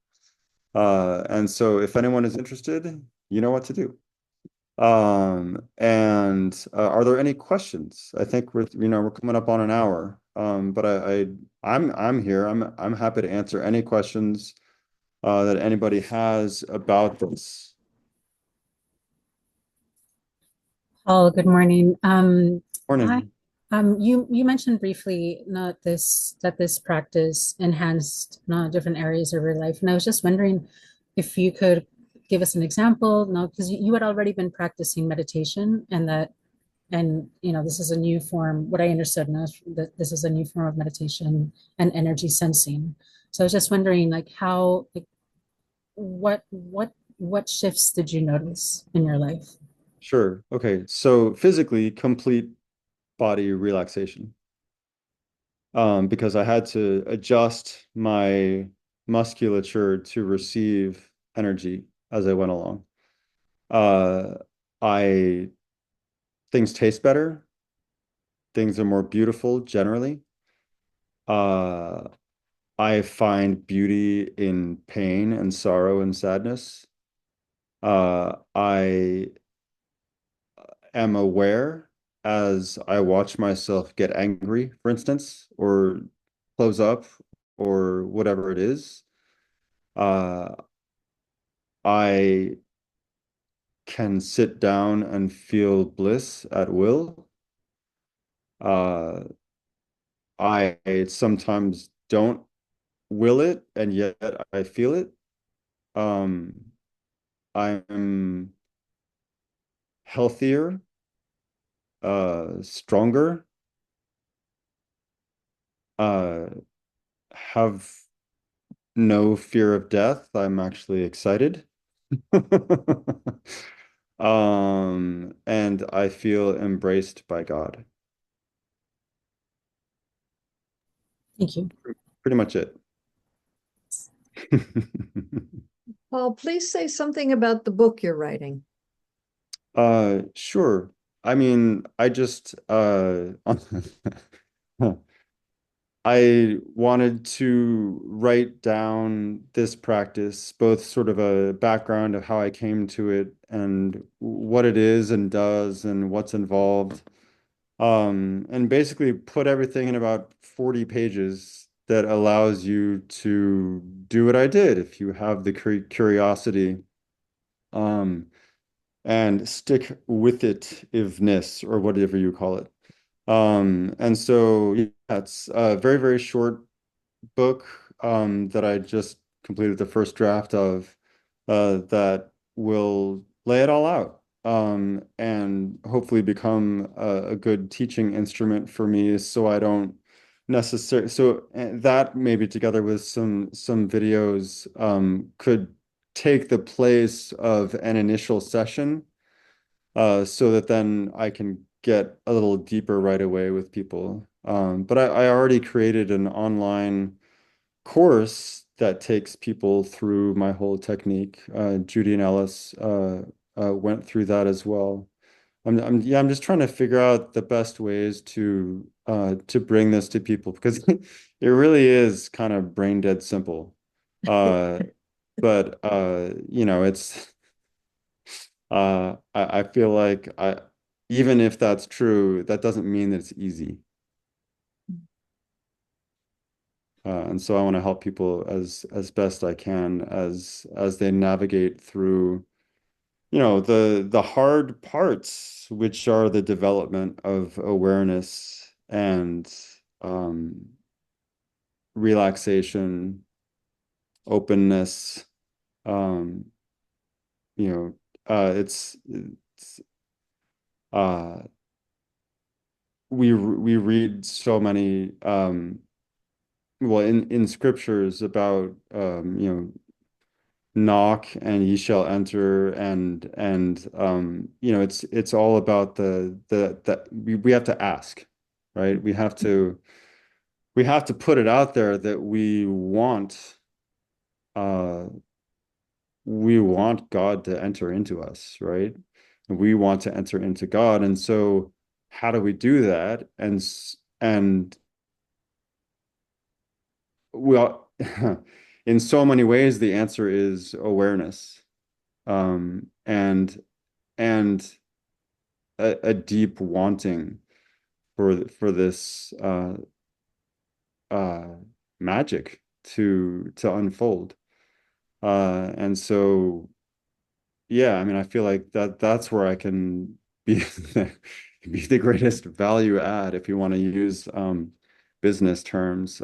And so if anyone is interested, you know what to do. And are there any questions? I think we're coming up on an hour. But I'm here. I'm happy to answer any questions that anybody has about this. Oh, good morning. Hi. Morning. You mentioned briefly not this that this practice enhanced different areas of your life, and I was just wondering if you could give us an example. No, because you had already been practicing meditation, and this is a new form. What I understood now is that this is a new form of meditation and energy sensing. So I was just wondering, like, how, like, what shifts did you notice in your life? Sure. Okay. So physically, complete body relaxation. Because I had to adjust my musculature to receive energy as I went along. Uh, I Things taste better. Things are more beautiful generally. Uh, I find beauty in pain and sorrow and sadness. I am aware as I watch myself get angry, for instance, or close up, or whatever it is. Uh, I can sit down and feel bliss at will. Uh, I sometimes don't will it, and yet I feel it. Um, I'm healthier, stronger, uh, have no fear of death. I'm actually excited. And I feel embraced by God. Thank you. Pretty much it. Paul, please say something about the book you're writing. Sure. I mean, I wanted to write down this practice, both sort of a background of how I came to it and what it is and does and what's involved. And basically put everything in about 40 pages that allows you to do what I did if you have the curiosity, and stick with it-iveness, or whatever you call it. And so yeah, it's a very, very short book that I just completed the first draft of, that will lay it all out, and hopefully become a good teaching instrument for me, so I don't necessarily, so that maybe together with some videos could take the place of an initial session, so that then I can get a little deeper right away with people. But I already created an online course that takes people through my whole technique. Judy and Ellis went through that as well. I'm just trying to figure out the best ways to bring this to people, because it really is kind of brain dead simple. But it's I feel like even if that's true, that doesn't mean that it's easy. And so I want to help people as best I can as they navigate through, the hard parts, which are the development of awareness and relaxation, openness. Um, it's uh, we read so many well, in scriptures about, knock and ye shall enter, and it's all about that we have to ask, right? We have to put it out there that uh we want God to enter into us, right? We want to enter into God, and so how do we do that? And well, in so many ways, the answer is awareness, and a deep wanting for this uh, magic to unfold. And so, yeah, I mean, I feel like that's where I can be be the greatest value add, if you want to use business terms,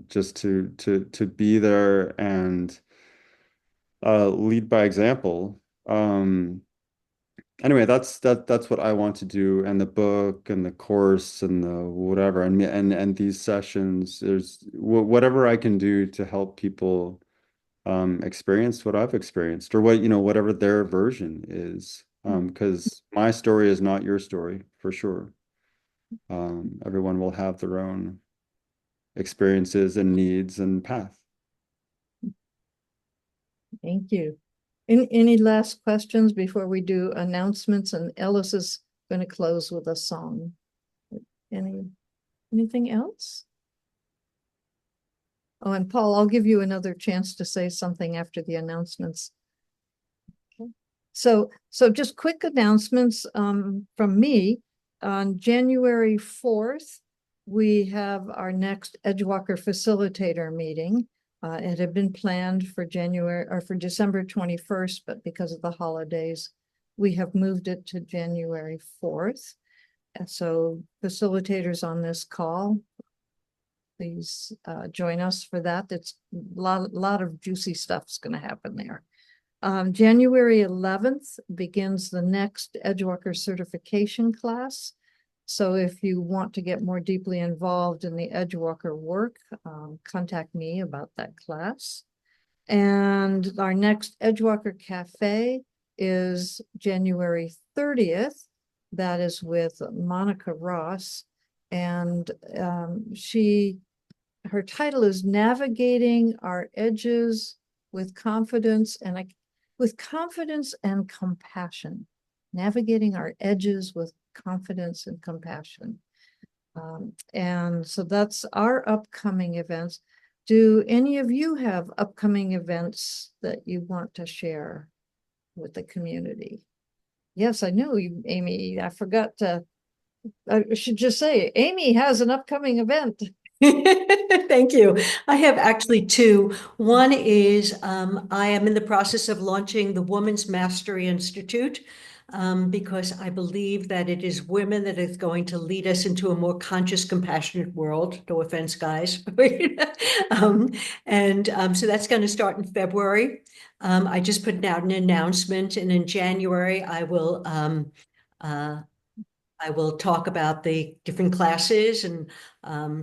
just to be there and lead by example. Anyway, that's what I want to do, and the book and the course and the whatever, and these sessions. There's whatever I can do to help people experience what I've experienced, or whatever their version is. Because my story is not your story, for sure. Everyone will have their own experiences and needs and path. Thank you. Any last questions before we do announcements? And Ellis is going to close with a song. Anything else? Oh, and Paul, I'll give you another chance to say something after the announcements. Okay. So just quick announcements from me. On January 4th, we have our next Edgewalker facilitator meeting. It had been planned for December 21st, but because of the holidays, we have moved it to January 4th. And so facilitators on this call, please join us for that. It's a lot of juicy stuff's going to happen there. January 11th begins the next Edgewalker certification class. So if you want to get more deeply involved in the Edgewalker work, contact me about that class. And our next Edgewalker Cafe is January 30th. That is with Monica Ross. And her title is Navigating Our Edges with Confidence and Compassion. Navigating our edges with confidence and compassion. And so that's our upcoming events. Do any of you have upcoming events that you want to share with the community? Yes, I know you, Amy. I forgot to, I should just say, Amy has an upcoming event. Thank you. I have actually two. One is I am in the process of launching the Women's Mastery Institute because I believe that it is women that is going to lead us into a more conscious, compassionate world. No offense, guys. So that's going to start in February. I just put out an announcement, and in January I will talk about the different classes, and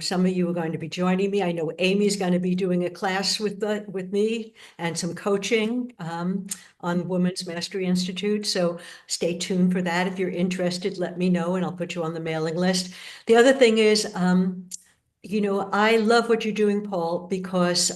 some of you are going to be joining me. I know Amy's going to be doing a class with me and some coaching on Women's Mastery Institute. So stay tuned for that. If you're interested, let me know and I'll put you on the mailing list. The other thing is, I love what you're doing, Paul, because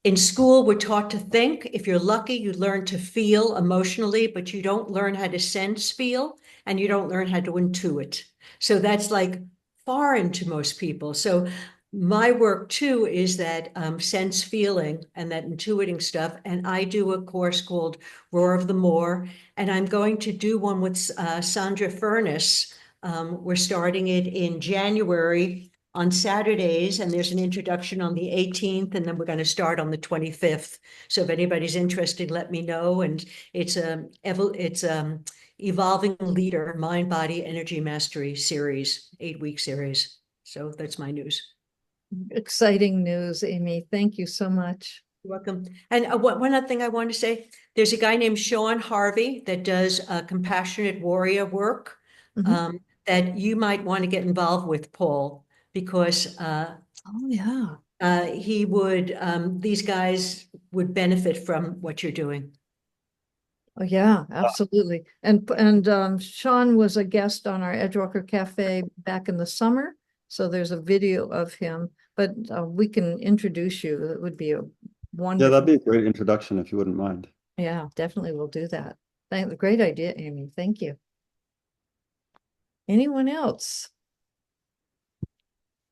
in school, we're taught to think. If you're lucky, you learn to feel emotionally, but you don't learn how to sense feel, and you don't learn how to intuit. So that's like foreign to most people. So my work too is that sense feeling and that intuiting stuff. And I do a course called Roar of the Moor, and I'm going to do one with Sandra Furness. We're starting it in January on Saturdays, and there's an introduction on the 18th, and then we're going to start on the 25th. So if anybody's interested, let me know. And it's Evolving Leader, Mind, Body, Energy Mastery series, 8-week series. So that's my news. Exciting news, Amy. Thank you so much. You're welcome. And one other thing I want to say, there's a guy named Sean Harvey that does compassionate warrior work that you might want to get involved with, Paul, because Oh, yeah. these guys would benefit from what you're doing. Oh, yeah, absolutely. And Sean was a guest on our Edgewalker Cafe back in the summer. So there's a video of him, but we can introduce you. It would be a Yeah, wonderful. that'd be a great introduction if you wouldn't mind. Yeah, definitely we'll do that. Great idea, Amy. Thank you. Anyone else?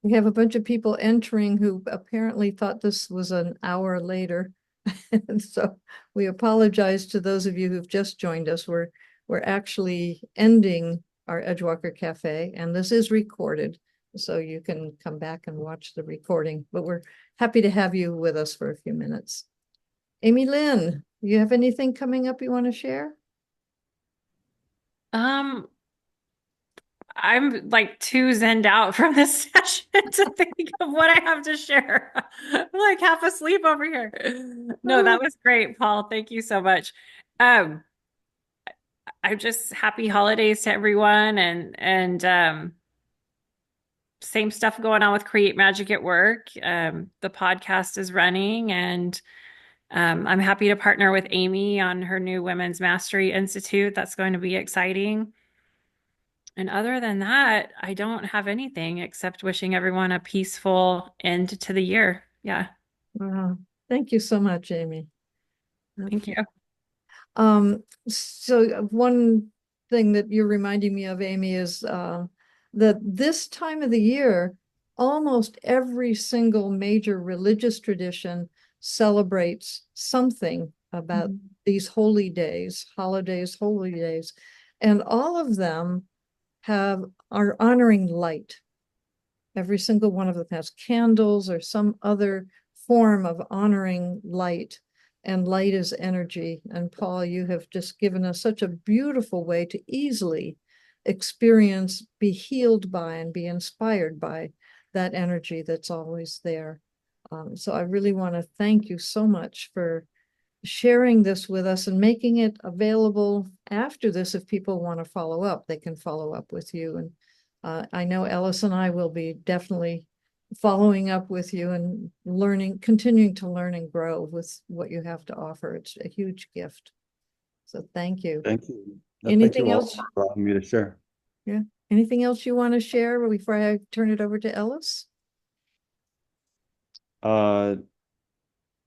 We have a bunch of people entering who apparently thought this was an hour later. And so we apologize to those of you who've just joined us. We're actually ending our Edgewalker Cafe, and this is recorded, so you can come back and watch the recording. But we're happy to have you with us for a few minutes. Amy Lynn, you have anything coming up you want to share? I'm like too zenned out from this session to think of what I have to share. I'm like half asleep over here. No, that was great, Paul. Thank you so much. I'm just happy holidays to everyone, and same stuff going on with Create Magic at Work. The podcast is running, and I'm happy to partner with Amy on her new Women's Mastery Institute. That's going to be exciting. And other than that, I don't have anything except wishing everyone a peaceful end to the year. Yeah. Wow. Thank you so much, Amy. Thank you. So one thing that you're reminding me of, Amy, is that this time of the year, almost every single major religious tradition celebrates something about these holy days, holidays, holy days, and all of them are honoring light. Every single one of them has candles or some other form of honoring light. And light is energy. And Paul, you have just given us such a beautiful way to easily experience, be healed by, and be inspired by that energy that's always there. So I really want to thank you so much for sharing this with us and making it available after this. If people want to follow up, they can follow up with you. And I know Ellis and I will be definitely following up with you and continuing to learn and grow with what you have to offer. It's a huge gift. So thank you. Thank you. Anything Thank you all else? for allowing me to share. Yeah. Anything else you want to share before I turn it over to Ellis?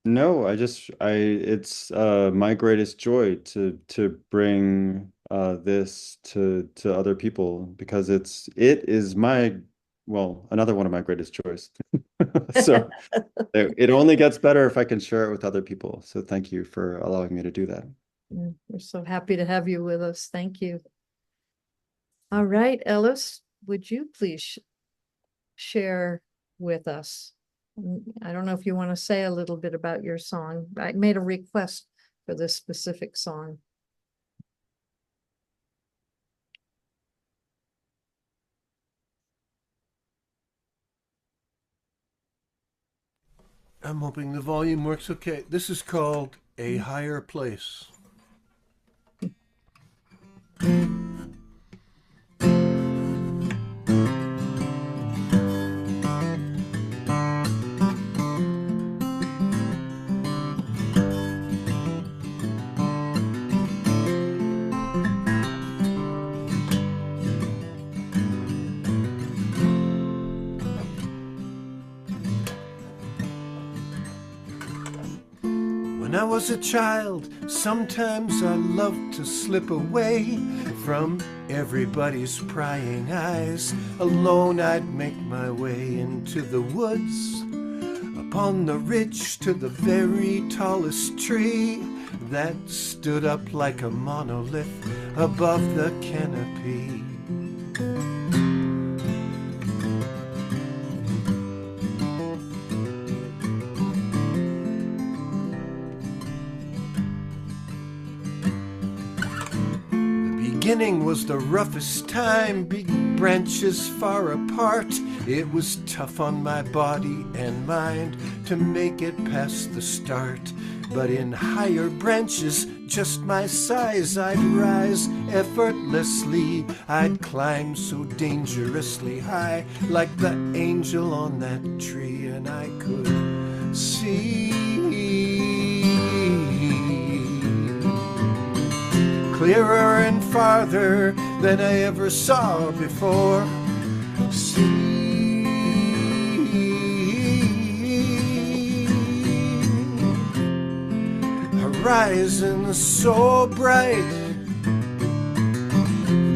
No, it's my greatest joy to bring this to other people, because it is another one of my greatest joys. So it only gets better if I can share it with other people. So thank you for allowing me to do that. We're so happy to have you with us. Thank you. All right, Ellis, would you please share with us. I don't know if you want to say a little bit about your song. I made a request for this specific song. I'm hoping the volume works okay. This is called A Higher Place. When I was a child, sometimes I loved to slip away from everybody's prying eyes. Alone I'd make my way into the woods, upon the ridge to the very tallest tree that stood up like a monolith above the canopy. Beginning was the roughest time, big branches far apart. It was tough on my body and mind to make it past the start. But in higher branches, just my size, I'd rise effortlessly. I'd climb so dangerously high, like the angel on that tree, and I could see clearer and farther than I ever saw before. See horizon so bright.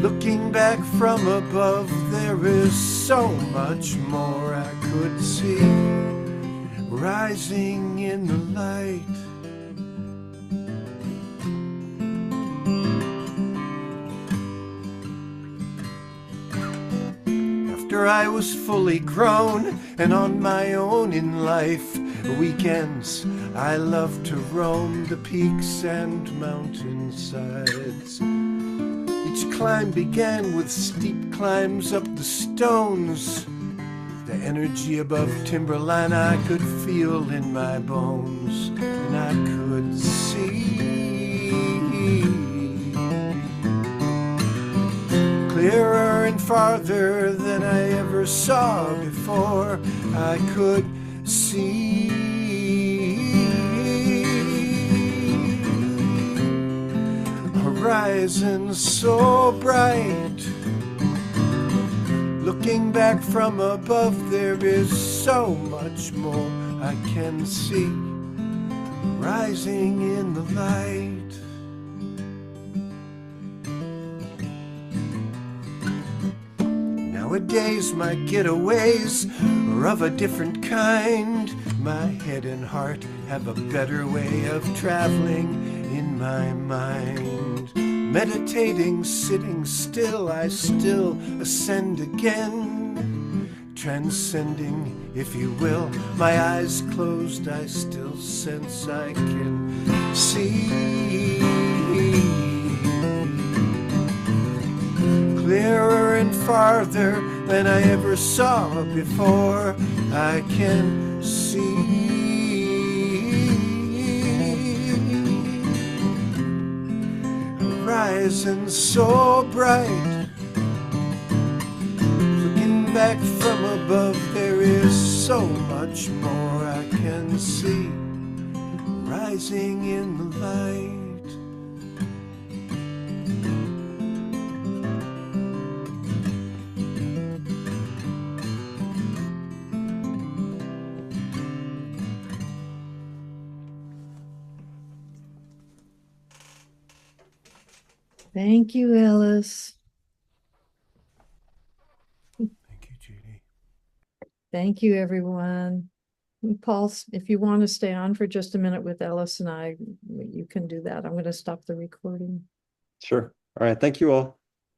Looking back from above, there is so much more I could see rising in the light. After I was fully grown and on my own in life, weekends I loved to roam the peaks and mountainsides. Each climb began with steep climbs up the stones. The energy above timberline I could feel in my bones, and I could see clearer and farther than I ever saw before. I could see horizon so bright. Looking back from above, there is so much more I can see rising in the light. Nowadays my getaways are of a different kind. My head and heart have a better way of traveling in my mind. Meditating, sitting still, I still ascend again. Transcending, if you will, my eyes closed, I still sense I can see clearer and farther than I ever saw before. I can see horizon so bright. Looking back from above, there is so much more I can see rising in the light. Thank you, Ellis. Thank you, Judy. Thank you, everyone. And Paul, if you want to stay on for just a minute with Ellis and I, you can do that. I'm going to stop the recording. Sure. All right. Thank you all.